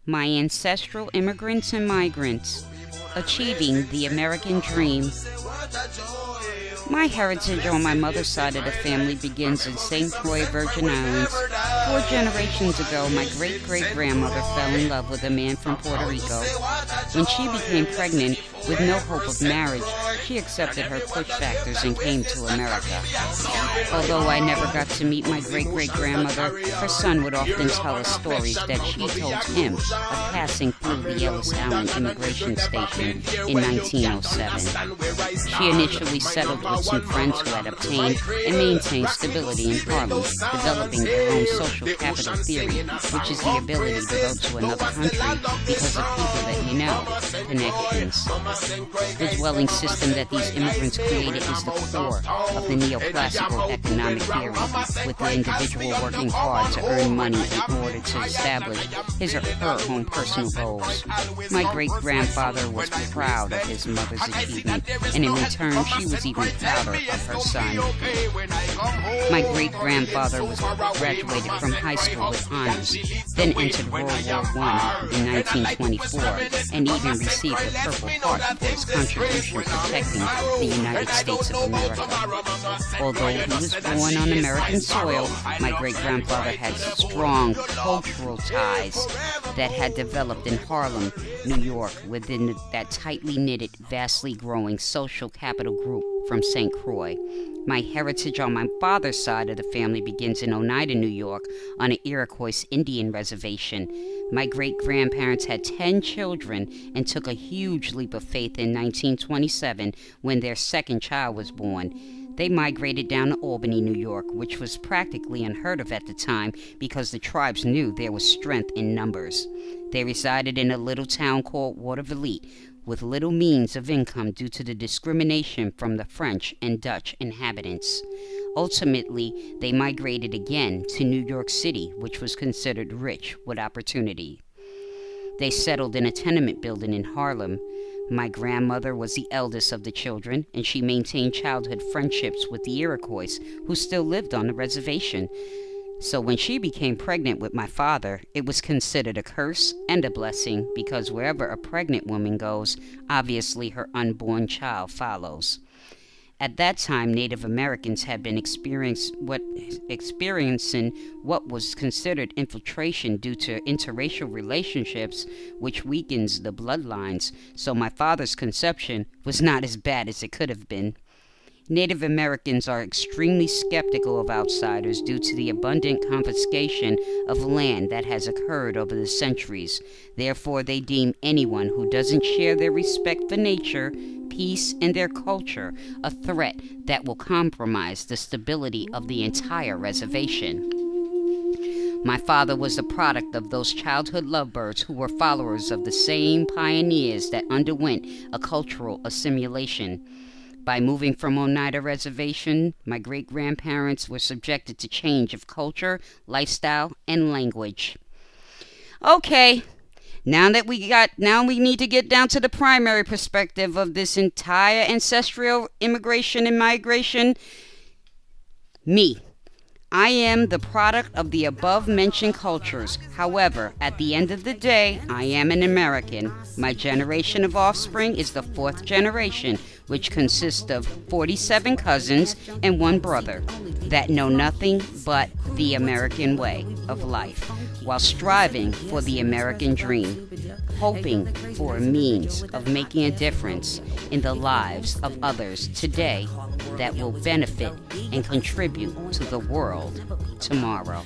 my ancestral immigrants and migrants, achieving the American dream. My heritage on my mother's side of the family begins in St. Croix, Virgin Islands. 4 generations ago, my great-great-grandmother fell in love with a man from Puerto Rico. When she became pregnant with no hope of marriage, she accepted her push factors and came to America. Although I never got to meet my great-great-grandmother, her son would often tell us stories that she told him of passing through the Ellis Allen immigration station in 1907. She initially settled with some friends who had obtained and maintained stability in Harlem, developing their own social capital theory, which is the ability to go to another country because of people that you know, connections. The dwelling system that these immigrants created is the core of the neoclassical economic theory, with the individual working hard to earn money in order to establish his or her own personal goals. My great-grandfather was proud of his mother's achievement, and in return she was even prouder of her son. My great-grandfather was graduated from high school with honors, then entered World War I in 1924, and even received the Purple Heart for his contribution protecting the United States of America. Although he was born on American soil, my great-grandfather had strong cultural ties that had developed in Harlem, New York, within that tightly knitted, vastly growing social capital group from St. Croix. My heritage on my father's side of the family begins in Oneida, New York, on an Iroquois Indian reservation. My great-grandparents had 10 children and took a huge leap of faith in 1927 when their second child was born. They migrated down to Albany, New York, which was practically unheard of at the time because the tribes knew there was strength in numbers. They resided in a little town called Watervliet, with little means of income due to the discrimination from the French and Dutch inhabitants. Ultimately, they migrated again to New York City, which was considered rich with opportunity. They settled in a tenement building in Harlem. My grandmother was the eldest of the children, and she maintained childhood friendships with the Iroquois, who still lived on the reservation. So when she became pregnant with my father, it was considered a curse and a blessing, because wherever a pregnant woman goes, obviously her unborn child follows. At that time, Native Americans had been experiencing what was considered infiltration due to interracial relationships, which weakens the bloodlines, so my father's conception was not as bad as it could have been. Native Americans are extremely skeptical of outsiders due to the abundant confiscation of land that has occurred over the centuries. Therefore, they deem anyone who doesn't share their respect for nature, peace, and their culture a threat that will compromise the stability of the entire reservation. My father was the product of those childhood lovebirds who were followers of the same pioneers that underwent a cultural assimilation. By moving from Oneida Reservation, my great-grandparents were subjected to change of culture, lifestyle, and language. Okay, now we need to get down to the primary perspective of this entire ancestral immigration and migration. Me. I am the product of the above-mentioned cultures. However, at the end of the day, I am an American. My generation of offspring is the 4th generation, which consists of 47 cousins and 1 brother that know nothing but the American way of life, while striving for the American dream, hoping for a means of making a difference in the lives of others today that will benefit and contribute to the world tomorrow.